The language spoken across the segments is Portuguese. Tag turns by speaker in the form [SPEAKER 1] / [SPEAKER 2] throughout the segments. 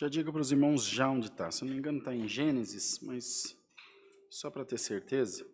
[SPEAKER 1] Já diga para os irmãos já onde está. Se eu não me engano, está em Gênesis, mas só para ter certeza.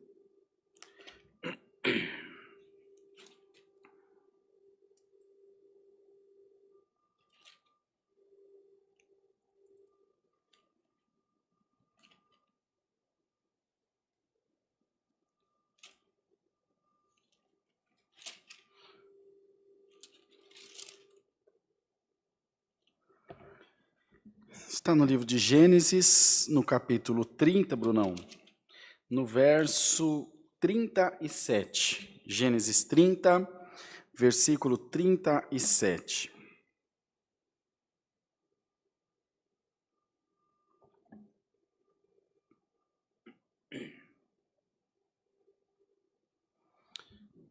[SPEAKER 1] Está no livro de Gênesis, no capítulo 30, Brunão, no verso 37. Gênesis 30, versículo 37.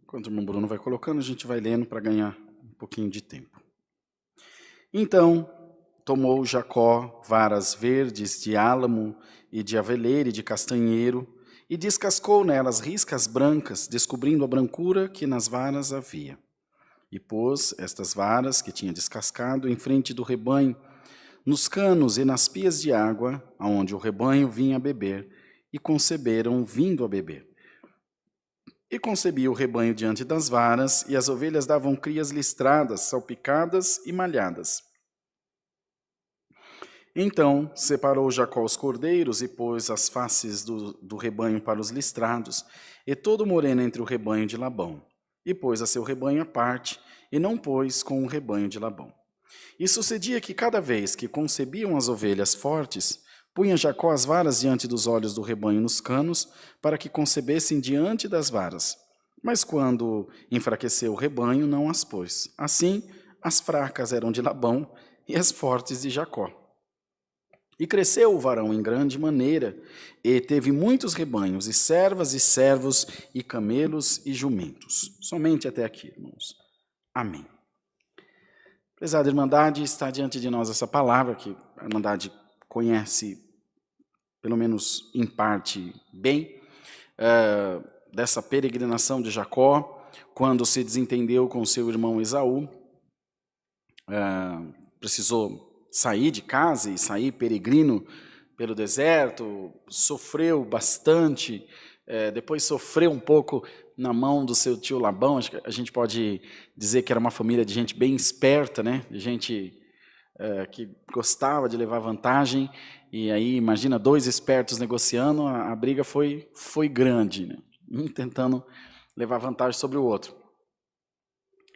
[SPEAKER 1] Enquanto o irmão Bruno vai colocando, a gente vai lendo para ganhar um pouquinho de tempo. Então, tomou Jacó varas verdes de álamo e de aveleira e de castanheiro, e descascou nelas riscas brancas, descobrindo a brancura que nas varas havia. E pôs estas varas que tinha descascado em frente do rebanho, nos canos e nas pias de água, aonde o rebanho vinha a beber, e conceberam vindo a beber. E concebia o rebanho diante das varas, e as ovelhas davam crias listradas, salpicadas e malhadas. Então separou Jacó os cordeiros e pôs as faces do rebanho para os listrados, e todo moreno entre o rebanho de Labão. E pôs a seu rebanho à parte, e não pôs com o rebanho de Labão. E sucedia que cada vez que concebiam as ovelhas fortes, punha Jacó as varas diante dos olhos do rebanho nos canos, para que concebessem diante das varas. Mas quando enfraqueceu o rebanho, não as pôs. Assim, as fracas eram de Labão e as fortes de Jacó. E cresceu o varão em grande maneira, e teve muitos rebanhos, e servas, e servos, e camelos, e jumentos. Somente até aqui, irmãos. Amém. Prezada Irmandade, está diante de nós essa palavra, que a Irmandade conhece, pelo menos em parte, bem, dessa peregrinação de Jacó, quando se desentendeu com seu irmão Esaú, precisou sair de casa e sair peregrino pelo deserto, sofreu bastante, depois sofreu um pouco na mão do seu tio Labão. Acho que a gente pode dizer que era uma família de gente bem esperta, né? De gente que gostava de levar vantagem, e aí imagina dois espertos negociando, a briga foi grande, né? Um tentando levar vantagem sobre o outro.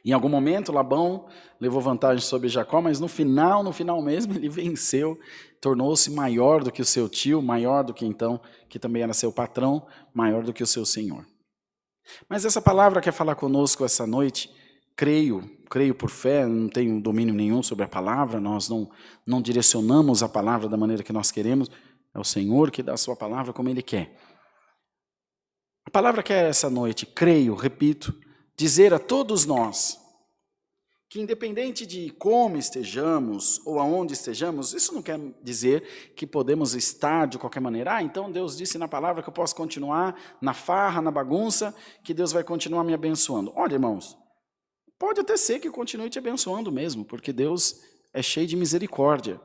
[SPEAKER 1] Em algum momento, Labão levou vantagem sobre Jacó, mas no final mesmo, ele venceu, tornou-se maior do que o seu tio, maior do que então, que também era seu patrão, maior do que o seu senhor. Mas essa palavra quer falar conosco essa noite, creio por fé, não tenho domínio nenhum sobre a palavra, nós não direcionamos a palavra da maneira que nós queremos, é o Senhor que dá a sua palavra como Ele quer. A palavra quer essa noite, creio, repito, dizer a todos nós que independente de como estejamos ou aonde estejamos, isso não quer dizer que podemos estar de qualquer maneira. Então Deus disse na palavra que eu posso continuar na farra, na bagunça, que Deus vai continuar me abençoando. Olha, irmãos, pode até ser que continue te abençoando mesmo, porque Deus é cheio de misericórdia.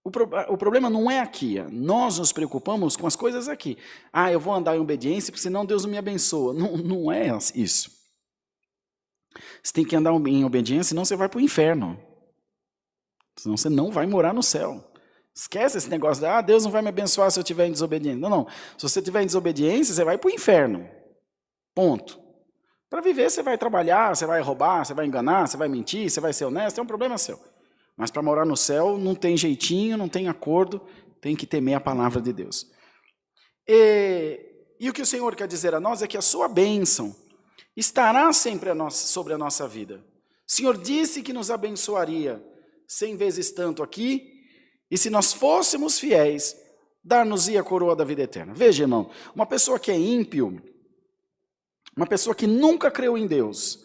[SPEAKER 1] O problema não é aqui, nós nos preocupamos com as coisas aqui. Eu vou andar em obediência, porque senão Deus não me abençoa. Não é isso. Você tem que andar em obediência, senão você vai para o inferno. Senão você não vai morar no céu. Esquece esse negócio de, Deus não vai me abençoar se eu estiver em desobediência. Não. Se você estiver em desobediência, você vai para o inferno. Ponto. Para viver, você vai trabalhar, você vai roubar, você vai enganar, você vai mentir, você vai ser honesto, é um problema seu. Mas para morar no céu, não tem jeitinho, não tem acordo, tem que temer a palavra de Deus. E o que o Senhor quer dizer a nós é que a sua bênção estará sempre sobre a nossa vida. O Senhor disse que nos abençoaria 100 vezes tanto aqui, e se nós fôssemos fiéis, dar-nos-ia a coroa da vida eterna. Veja, irmão, uma pessoa que é ímpio, uma pessoa que nunca creu em Deus,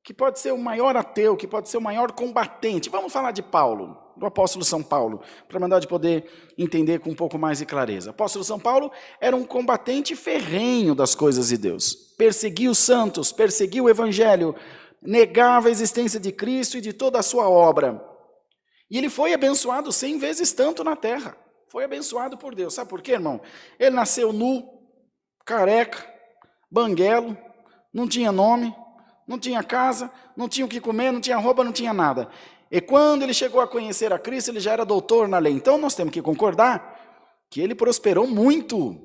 [SPEAKER 1] que pode ser o maior ateu, que pode ser o maior combatente. Vamos falar de Paulo, do apóstolo São Paulo, para mandar de poder entender com um pouco mais de clareza. O apóstolo São Paulo era um combatente ferrenho das coisas de Deus. Perseguia os santos, perseguia o evangelho, negava a existência de Cristo e de toda a sua obra. E ele foi abençoado 100 vezes tanto na terra. Foi abençoado por Deus. Sabe por quê, irmão? Ele nasceu nu, careca, banguelo, não tinha nome, não tinha casa, não tinha o que comer, não tinha roupa, não tinha nada. E quando ele chegou a conhecer a Cristo, ele já era doutor na lei. Então nós temos que concordar que ele prosperou muito.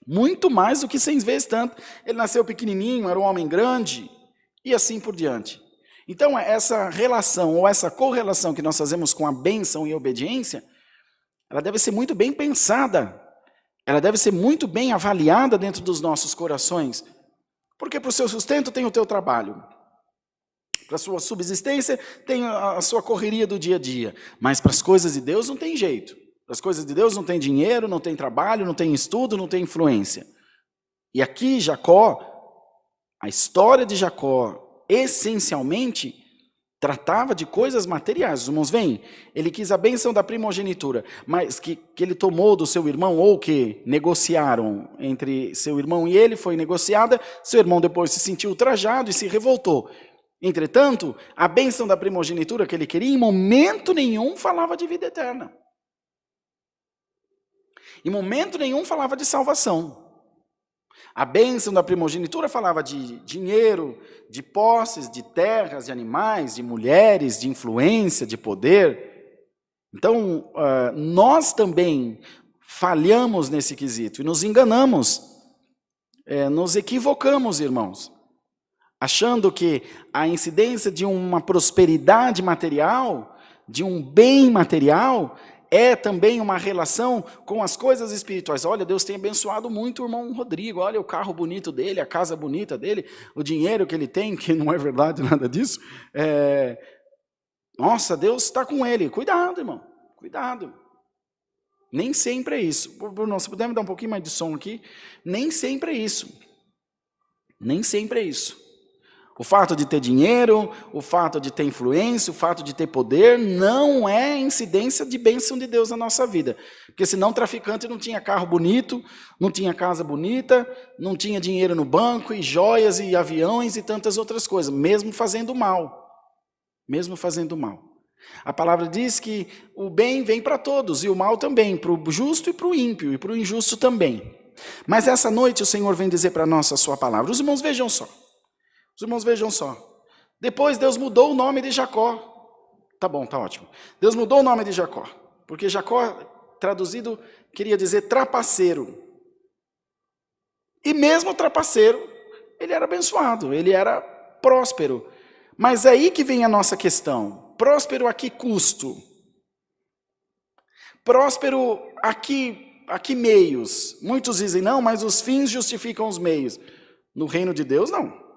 [SPEAKER 1] Muito mais do que 100 vezes tanto. Ele nasceu pequenininho, era um homem grande, e assim por diante. Então, essa relação, ou essa correlação que nós fazemos com a bênção e a obediência, ela deve ser muito bem pensada, ela deve ser muito bem avaliada dentro dos nossos corações. Porque para o seu sustento tem o teu trabalho, para a sua subsistência tem a sua correria do dia a dia, mas para as coisas de Deus não tem jeito. Para as coisas de Deus não tem dinheiro, não tem trabalho, não tem estudo, não tem influência. E aqui Jacó, a história de Jacó, essencialmente, tratava de coisas materiais. Os irmãos veem, ele quis a bênção da primogenitura, mas que ele tomou do seu irmão, ou que negociaram entre seu irmão e ele, foi negociada, seu irmão depois se sentiu ultrajado e se revoltou. Entretanto, a bênção da primogenitura que ele queria, em momento nenhum falava de vida eterna. Em momento nenhum falava de salvação. A bênção da primogenitura falava de dinheiro, de posses, de terras, de animais, de mulheres, de influência, de poder. Então, nós também falhamos nesse quesito e nos enganamos, nos equivocamos, irmãos, achando que a incidência de uma prosperidade material, de um bem material, é também uma relação com as coisas espirituais. Olha, Deus tem abençoado muito o irmão Rodrigo, olha o carro bonito dele, a casa bonita dele, o dinheiro que ele tem, que não é verdade nada disso. Nossa, Deus está com ele. Cuidado, irmão, cuidado. Nem sempre é isso. Bruno, se puder me dar um pouquinho mais de som aqui, nem sempre é isso. Nem sempre é isso. O fato de ter dinheiro, o fato de ter influência, o fato de ter poder, não é incidência de bênção de Deus na nossa vida. Porque senão o traficante não tinha carro bonito, não tinha casa bonita, não tinha dinheiro no banco, e joias, e aviões, e tantas outras coisas, mesmo fazendo mal. Mesmo fazendo mal. A palavra diz que o bem vem para todos, e o mal também, para o justo e para o ímpio, e para o injusto também. Mas essa noite o Senhor vem dizer para nós a sua palavra. Os irmãos vejam só. Os irmãos vejam só. Depois Deus mudou o nome de Jacó. Tá bom, tá ótimo. Deus mudou o nome de Jacó. Porque Jacó, traduzido, queria dizer trapaceiro. E mesmo trapaceiro, ele era abençoado, ele era próspero. Mas é aí que vem a nossa questão. Próspero a que custo? Próspero a que meios? Muitos dizem, não, mas os fins justificam os meios. No reino de Deus, não.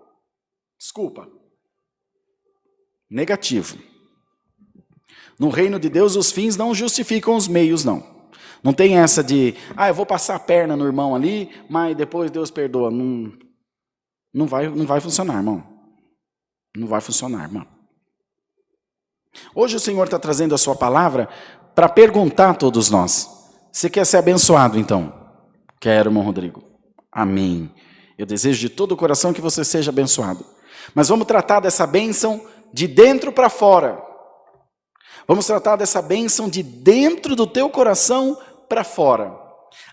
[SPEAKER 1] Desculpa. Negativo. No reino de Deus, os fins não justificam os meios, não. Não tem essa de, eu vou passar a perna no irmão ali, mas depois Deus perdoa. Não vai funcionar, irmão. Não vai funcionar, irmão. Hoje o Senhor está trazendo a sua palavra para perguntar a todos nós. Você quer ser abençoado, então? Quero, irmão Rodrigo. Amém. Eu desejo de todo o coração que você seja abençoado. Mas vamos tratar dessa bênção de dentro para fora. Vamos tratar dessa bênção de dentro do teu coração para fora.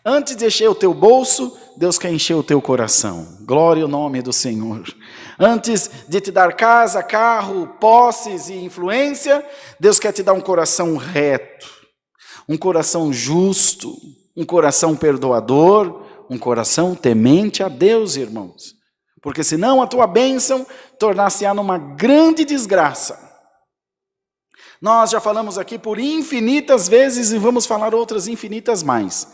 [SPEAKER 1] Antes de encher o teu bolso, Deus quer encher o teu coração. Glória ao nome do Senhor. Antes de te dar casa, carro, posses e influência, Deus quer te dar um coração reto, um coração justo, um coração perdoador, um coração temente a Deus, irmãos. Porque senão a tua bênção tornar-se-á numa grande desgraça. Nós já falamos aqui por infinitas vezes e vamos falar outras infinitas mais.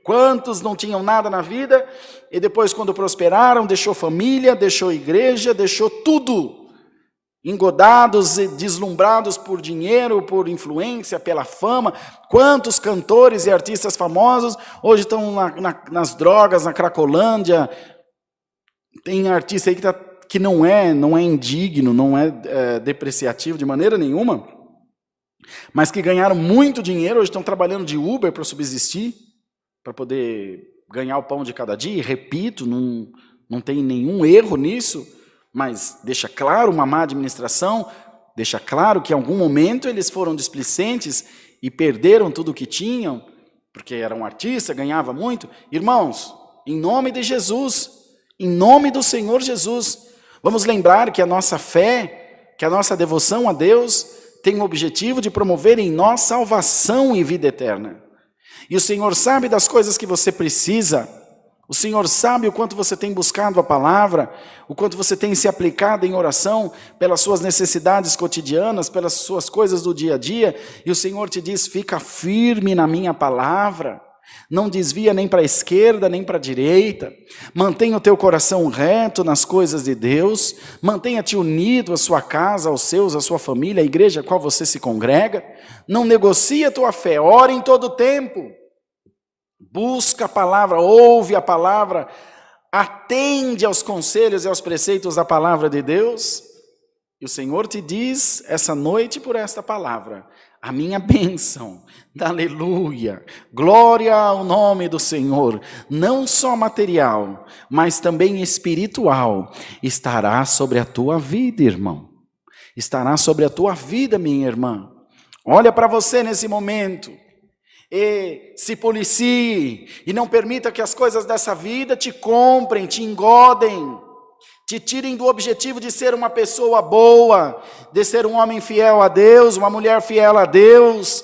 [SPEAKER 1] Quantos não tinham nada na vida e depois quando prosperaram, deixou família, deixou igreja, deixou tudo. Engodados e deslumbrados por dinheiro, por influência, pela fama. Quantos cantores e artistas famosos hoje estão nas drogas, na Cracolândia. Tem artista aí que não é indigno, não é depreciativo de maneira nenhuma, mas que ganharam muito dinheiro, hoje estão trabalhando de Uber para subsistir, para poder ganhar o pão de cada dia. E repito, não tem nenhum erro nisso, mas deixa claro uma má administração, deixa claro que em algum momento eles foram displicentes e perderam tudo o que tinham, porque era um artista, ganhava muito. Irmãos, em nome de Jesus, em nome do Senhor Jesus, vamos lembrar que a nossa fé, que a nossa devoção a Deus tem o objetivo de promover em nós salvação e vida eterna. E o Senhor sabe das coisas que você precisa. O Senhor sabe o quanto você tem buscado a palavra, o quanto você tem se aplicado em oração pelas suas necessidades cotidianas, pelas suas coisas do dia a dia. E o Senhor te diz, fica firme na minha palavra. Não desvia nem para a esquerda, nem para a direita. Mantenha o teu coração reto nas coisas de Deus. Mantenha-te unido à sua casa, aos seus, à sua família, à igreja a qual você se congrega. Não negocie a tua fé, ore em todo o tempo. Busca a palavra, ouve a palavra, atende aos conselhos e aos preceitos da palavra de Deus. E o Senhor te diz essa noite por esta palavra, a minha bênção, aleluia, glória ao nome do Senhor, não só material, mas também espiritual, estará sobre a tua vida, irmão, estará sobre a tua vida, minha irmã. Olha para você nesse momento. E se policie, e não permita que as coisas dessa vida te comprem, te engodem, te tirem do objetivo de ser uma pessoa boa, de ser um homem fiel a Deus, uma mulher fiel a Deus,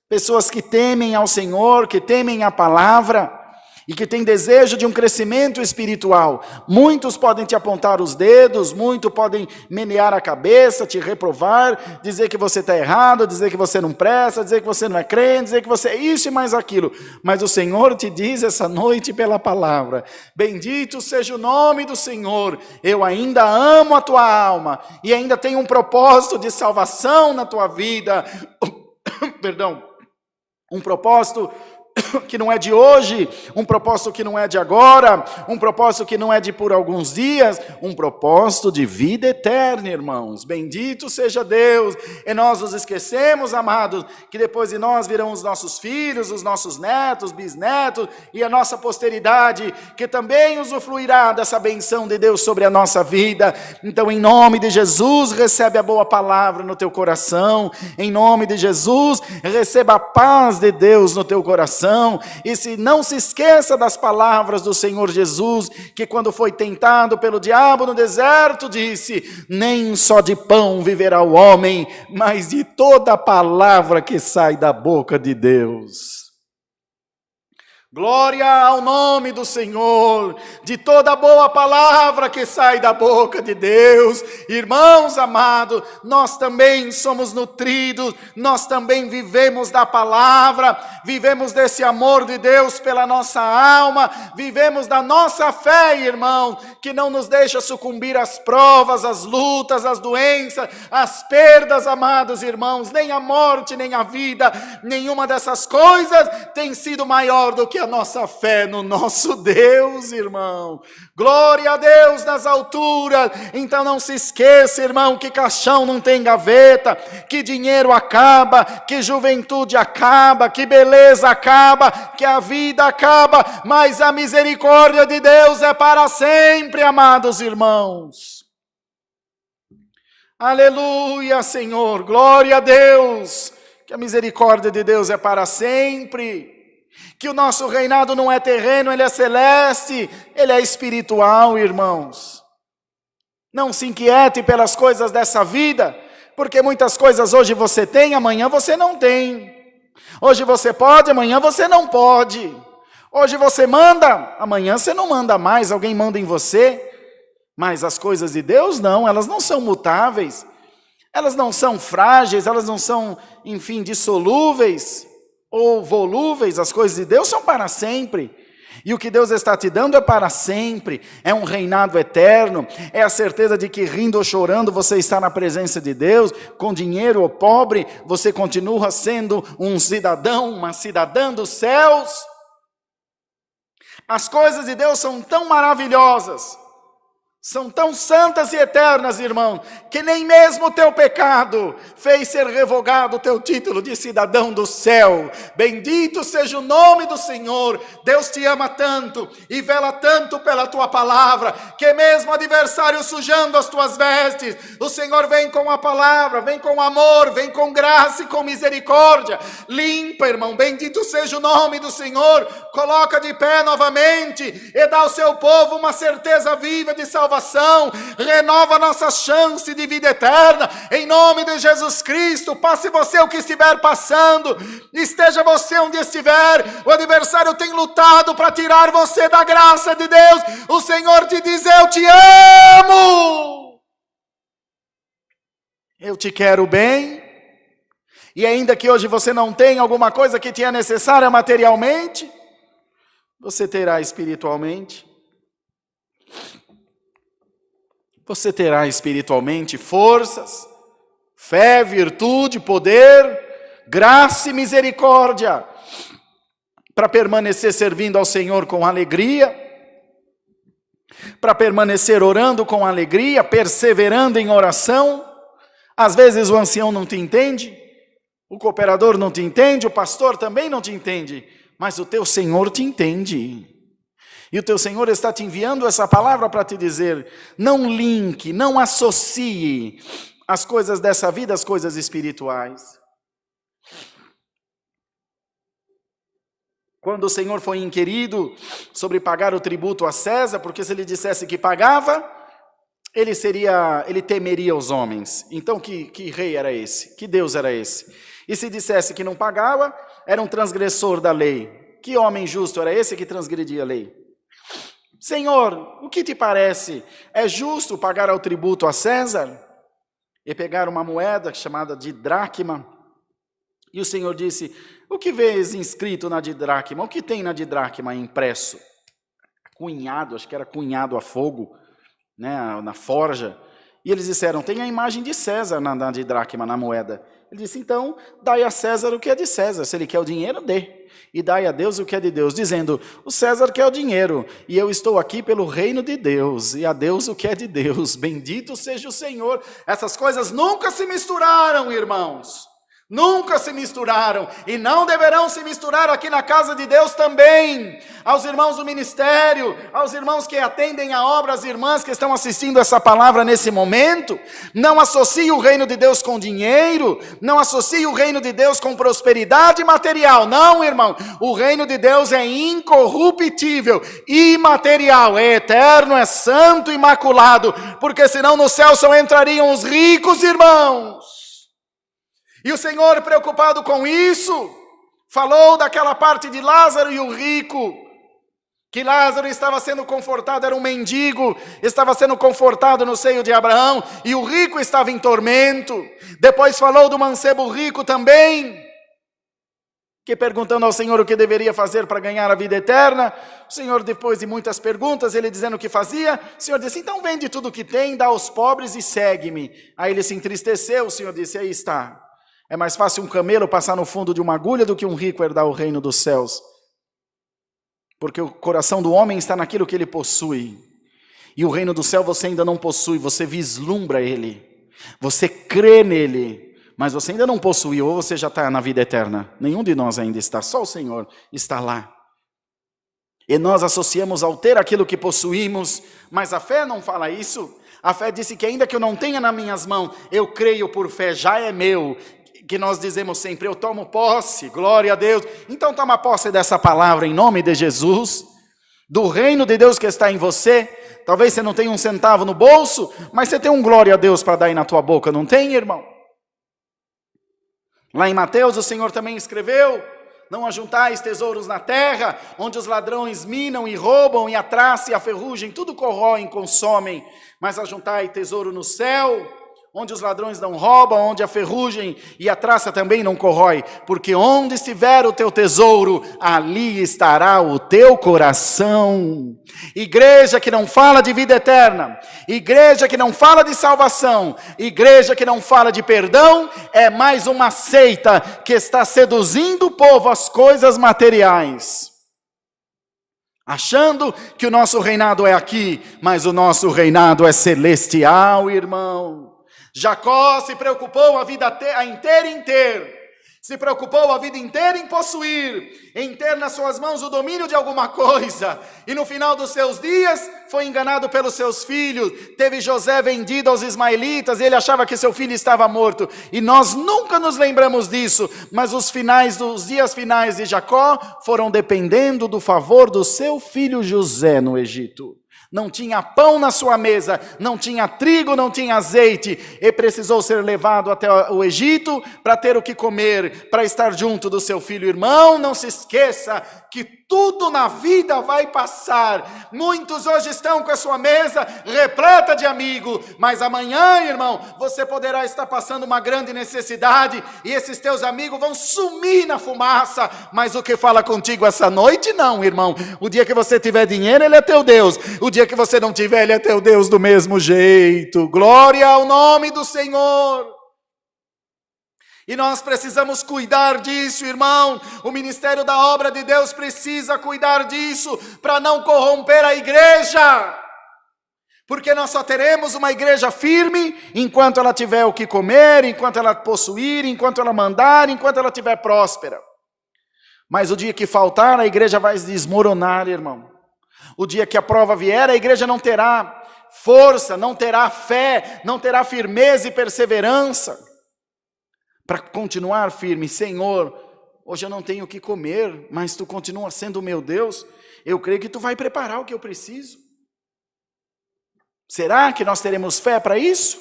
[SPEAKER 1] pessoas que temem ao Senhor, que temem a palavra, e que têm desejo de um crescimento espiritual. Muitos podem te apontar os dedos, muitos podem menear a cabeça, te reprovar, dizer que você está errado, dizer que você não presta, dizer que você não é crente, dizer que você é isso e mais aquilo. Mas o Senhor te diz essa noite pela palavra, bendito seja o nome do Senhor, eu ainda amo a tua alma, e ainda tenho um propósito de salvação na tua vida, perdão, um propósito que não é de hoje, um propósito que não é de agora, um propósito que não é de por alguns dias, um propósito de vida eterna, irmãos. Bendito seja Deus. E nós nos esquecemos, amados, que depois de nós virão os nossos filhos, os nossos netos, bisnetos e a nossa posteridade, que também usufruirá dessa benção de Deus sobre a nossa vida. Então, em nome de Jesus, recebe a boa palavra no teu coração. Em nome de Jesus, receba a paz de Deus no teu coração. E não se esqueça das palavras do Senhor Jesus, que quando foi tentado pelo diabo no deserto, disse, nem só de pão viverá o homem, mas de toda a palavra que sai da boca de Deus. Glória ao nome do Senhor, de toda boa palavra que sai da boca de Deus. Irmãos amados, nós também somos nutridos, nós também vivemos da palavra, vivemos desse amor de Deus pela nossa alma, vivemos da nossa fé, irmão, que não nos deixa sucumbir às provas, às lutas, às doenças, às perdas, amados irmãos, nem a morte, nem a vida, nenhuma dessas coisas tem sido maior do que a nossa fé no nosso Deus, irmão. Glória a Deus nas alturas. Então não se esqueça, irmão, que caixão não tem gaveta, que dinheiro acaba, que juventude acaba, que beleza acaba, que a vida acaba, mas a misericórdia de Deus é para sempre, amados irmãos. Aleluia, Senhor, glória a Deus, que a misericórdia de Deus é para sempre. Que o nosso reinado não é terreno, ele é celeste, ele é espiritual, irmãos. Não se inquiete pelas coisas dessa vida, porque muitas coisas hoje você tem, amanhã você não tem. Hoje você pode, amanhã você não pode. Hoje você manda, amanhã você não manda mais, alguém manda em você. Mas as coisas de Deus não, elas não são mutáveis, elas não são frágeis, elas não são, enfim, dissolúveis ou volúveis. As coisas de Deus são para sempre, e o que Deus está te dando é para sempre, é um reinado eterno, é a certeza de que rindo ou chorando você está na presença de Deus, com dinheiro ou pobre, você continua sendo um cidadão, uma cidadã dos céus. As coisas de Deus são tão maravilhosas, são tão santas e eternas, irmão, que nem mesmo o teu pecado fez ser revogado o teu título de cidadão do céu. Bendito seja o nome do Senhor. Deus te ama tanto e vela tanto pela tua palavra, que mesmo o adversário sujando as tuas vestes, o Senhor vem com a palavra, vem com amor, vem com graça e com misericórdia. Limpa, irmão, bendito seja o nome do Senhor. Coloca de pé novamente e dá ao seu povo uma certeza viva de salvação. Renova nossa chance de vida eterna, em nome de Jesus Cristo. Passe você o que estiver passando, esteja você onde estiver, o adversário tem lutado para tirar você da graça de Deus. O Senhor te diz: eu te amo, eu te quero bem, e ainda que hoje você não tenha alguma coisa que te é necessária materialmente, você terá espiritualmente. Você terá espiritualmente forças, fé, virtude, poder, graça e misericórdia para permanecer servindo ao Senhor com alegria, para permanecer orando com alegria, perseverando em oração. Às vezes o ancião não te entende, o cooperador não te entende, o pastor também não te entende, mas o teu Senhor te entende. E o teu Senhor está te enviando essa palavra para te dizer: não linke, não associe as coisas dessa vida às coisas espirituais. Quando o Senhor foi inquirido sobre pagar o tributo a César, porque se ele dissesse que pagava, ele temeria os homens. Então que rei era esse? Que Deus era esse? E se dissesse que não pagava, era um transgressor da lei. Que homem justo era esse que transgredia a lei? Senhor, o que te parece? É justo pagar o tributo a César? E pegar uma moeda chamada de dracma. E o Senhor disse: o que vês inscrito na didracma? O que tem na didracma impresso? Cunhado, acho que era cunhado a fogo, né, na forja. E eles disseram: tem a imagem de César na didracma, na moeda. Ele disse: então, dai a César o que é de César. Se ele quer o dinheiro, dê. E dai a Deus o que é de Deus. Dizendo: o César quer o dinheiro, e eu estou aqui pelo reino de Deus. E a Deus o que é de Deus. Bendito seja o Senhor. Essas coisas nunca se misturaram, irmãos. Nunca se misturaram, e não deverão se misturar aqui na casa de Deus também. Aos irmãos do ministério, aos irmãos que atendem a obra, às irmãs que estão assistindo essa palavra nesse momento, não associe o reino de Deus com dinheiro, não associe o reino de Deus com prosperidade material. Não, irmão, o reino de Deus é incorruptível, imaterial, é eterno, é santo, imaculado, porque senão no céu só entrariam os ricos, irmãos. E o Senhor, preocupado com isso, falou daquela parte de Lázaro e o rico, que Lázaro estava sendo confortado, era um mendigo, estava sendo confortado no seio de Abraão, e o rico estava em tormento. Depois falou do mancebo rico também, que perguntando ao Senhor o que deveria fazer para ganhar a vida eterna, o Senhor, depois de muitas perguntas, ele dizendo o que fazia, o Senhor disse: então vende tudo o que tem, dá aos pobres e segue-me. Aí ele se entristeceu, o Senhor disse: aí está. É mais fácil um camelo passar no fundo de uma agulha do que um rico herdar o reino dos céus. Porque o coração do homem está naquilo que ele possui. E o reino do céu você ainda não possui, você vislumbra ele. Você crê nele, mas você ainda não possui, ou você já está na vida eterna. Nenhum de nós ainda está, só o Senhor está lá. E nós associamos ao ter aquilo que possuímos, mas a fé não fala isso. A fé disse que ainda que eu não tenha nas minhas mãos, eu creio por fé, já é meu. Que nós dizemos sempre: eu tomo posse, glória a Deus. Então toma posse dessa palavra em nome de Jesus, do reino de Deus que está em você. Talvez você não tenha um centavo no bolso, mas você tem um glória a Deus para dar aí na tua boca, não tem, irmão? Lá em Mateus o Senhor também escreveu: não ajuntais tesouros na terra, onde os ladrões minam e roubam, e a traça e a ferrugem tudo corroem, consomem, mas ajuntai tesouro no céu, onde os ladrões não roubam, onde a ferrugem e a traça também não corrói, porque onde estiver o teu tesouro, ali estará o teu coração. Igreja que não fala de vida eterna, igreja que não fala de salvação, igreja que não fala de perdão, é mais uma seita que está seduzindo o povo às coisas materiais. achando que o nosso reinado é aqui, mas o nosso reinado é celestial, irmão. Jacó se preocupou a vida inteira em ter, se preocupou a vida inteira em possuir, em ter nas suas mãos o domínio de alguma coisa, e no final dos seus dias foi enganado pelos seus filhos. Teve José vendido aos ismaelitas, e ele achava que seu filho estava morto, e nós nunca nos lembramos disso, mas os dias finais de Jacó foram dependendo do favor do seu filho José no Egito. Não tinha pão na sua mesa, não tinha trigo, não tinha azeite, e precisou ser levado até o Egito para ter o que comer, para estar junto do seu filho. Irmão, não se esqueça que tudo na vida vai passar. Muitos hoje estão com a sua mesa repleta de amigos, mas amanhã, irmão, você poderá estar passando uma grande necessidade, e esses teus amigos vão sumir na fumaça, mas o que fala contigo essa noite, não, irmão. O dia que você tiver dinheiro, ele é teu Deus. O dia que você não tiver, ele é teu Deus do mesmo jeito. Glória ao nome do Senhor. E nós precisamos cuidar disso, irmão. O ministério da obra de Deus precisa cuidar disso, para não corromper a igreja. Porque nós só teremos uma igreja firme enquanto ela tiver o que comer, enquanto ela possuir, enquanto ela mandar, enquanto ela estiver próspera. Mas o dia que faltar, a igreja vai desmoronar, irmão. O dia que a prova vier, a igreja não terá força, não terá fé, não terá firmeza e perseverança para continuar firme. Senhor, hoje eu não tenho o que comer, mas tu continua sendo o meu Deus. Eu creio que tu vai preparar o que eu preciso. Será que nós teremos fé para isso?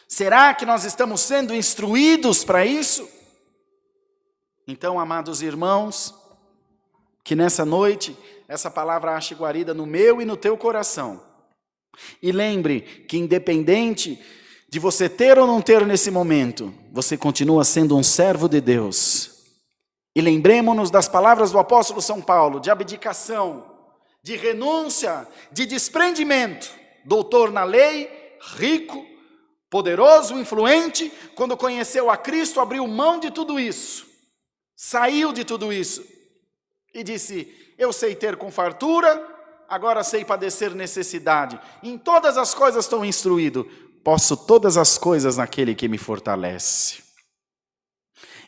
[SPEAKER 1] Será que nós estamos sendo instruídos para isso? Então, amados irmãos, que nessa noite essa palavra ache guarida no meu e no teu coração. E lembre que independente de você ter ou não ter nesse momento, você continua sendo um servo de Deus. E lembremos-nos das palavras do apóstolo São Paulo, de abdicação, de renúncia, de desprendimento. Doutor na lei, rico, poderoso, influente, quando conheceu a Cristo, abriu mão de tudo isso, saiu de tudo isso e disse: eu sei ter com fartura, agora sei padecer necessidade. Em todas as coisas estou instruído. Posso todas as coisas naquele que me fortalece.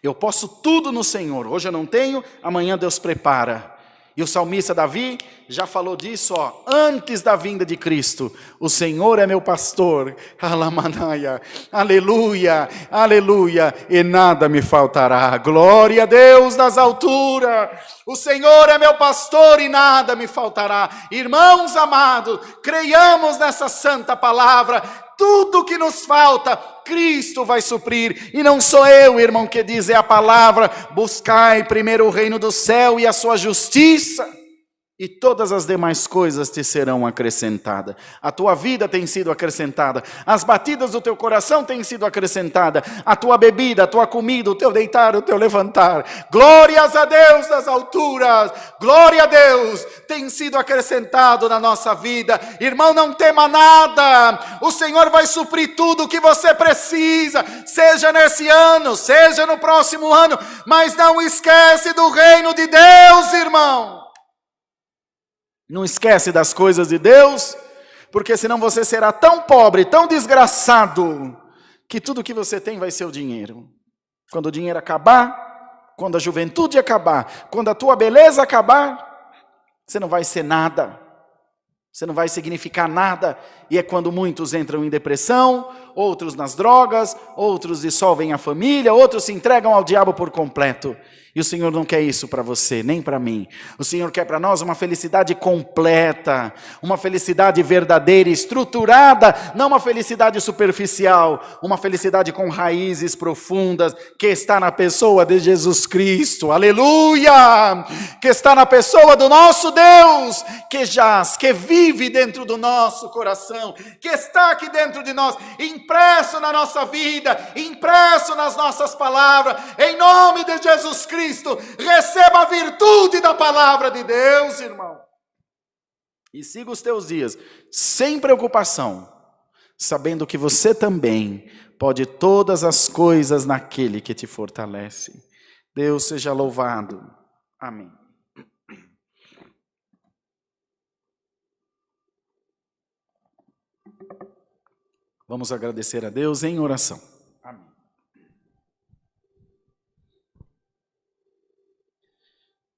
[SPEAKER 1] Eu posso tudo no Senhor. Hoje eu não tenho, amanhã Deus prepara. E o salmista Davi já falou disso, antes da vinda de Cristo. O Senhor é meu pastor, alamanaya, aleluia, aleluia, e nada me faltará. Glória a Deus nas alturas. O Senhor é meu pastor e nada me faltará. Irmãos amados, creiamos nessa santa palavra. Tudo que nos falta, Cristo vai suprir. E não sou eu, irmão, que diz, é a palavra. Buscai primeiro o reino do céu e a sua justiça, e todas as demais coisas te serão acrescentadas. A tua vida tem sido acrescentada, as batidas do teu coração têm sido acrescentadas, a tua bebida, a tua comida, o teu deitar, o teu levantar. Glórias a Deus das alturas, glória a Deus, tem sido acrescentado na nossa vida. Irmão, não tema nada, o Senhor vai suprir tudo o que você precisa, seja nesse ano, seja no próximo ano, mas não esquece do reino de Deus, irmão. Não esquece das coisas de Deus, porque senão você será tão pobre, tão desgraçado, que tudo que você tem vai ser o dinheiro. Quando o dinheiro acabar, quando a juventude acabar, quando a tua beleza acabar, você não vai ser nada, você não vai significar nada. E é quando muitos entram em depressão, outros nas drogas, outros dissolvem a família, outros se entregam ao diabo por completo. E o Senhor não quer isso para você, nem para mim. O Senhor quer para nós uma felicidade completa, uma felicidade verdadeira, estruturada, não uma felicidade superficial, uma felicidade com raízes profundas, que está na pessoa de Jesus Cristo, aleluia! Que está na pessoa do nosso Deus, que jaz, que vive dentro do nosso coração, que está aqui dentro de nós, impresso na nossa vida, impresso nas nossas palavras, em nome de Jesus Cristo. Receba a virtude da palavra de Deus, irmão. E siga os teus dias sem preocupação, sabendo que você também pode todas as coisas naquele que te fortalece. Deus seja louvado. Amém. Vamos agradecer a Deus em oração. Amém.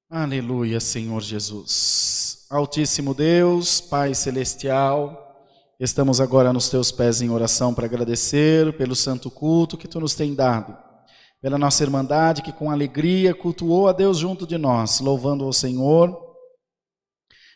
[SPEAKER 1] Aleluia, Senhor Jesus. Altíssimo Deus, Pai Celestial, estamos agora nos Teus pés em oração para agradecer pelo santo culto que Tu nos tem dado, pela nossa irmandade que com alegria cultuou a Deus junto de nós, louvando ao Senhor,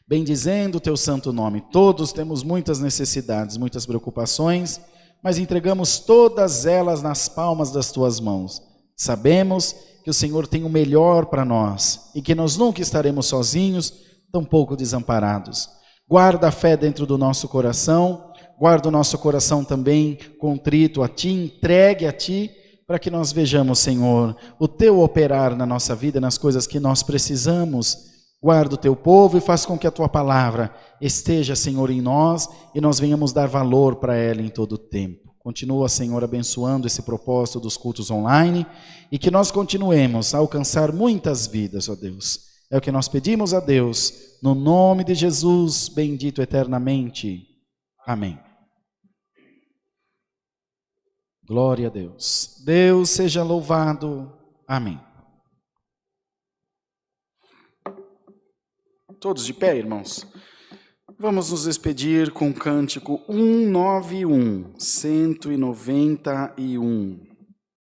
[SPEAKER 1] bendizendo o Teu santo nome. Todos temos muitas necessidades, muitas preocupações, mas entregamos todas elas nas palmas das Tuas mãos. Sabemos que o Senhor tem o melhor para nós e que nós nunca estaremos sozinhos, tampouco desamparados. Guarda a fé dentro do nosso coração, guarda o nosso coração também contrito a Ti, entregue a Ti, para que nós vejamos, Senhor, o Teu operar na nossa vida, nas coisas que nós precisamos. Guarda o Teu povo e faz com que a Tua palavra esteja, Senhor, em nós e nós venhamos dar valor para ela em todo o tempo. Continua, Senhor, abençoando esse propósito dos cultos online e que nós continuemos a alcançar muitas vidas, ó Deus. É o que nós pedimos a Deus, no nome de Jesus, bendito eternamente. Amém. Glória a Deus. Deus seja louvado. Amém. Todos de pé, irmãos. Vamos nos despedir com o cântico 191, 191.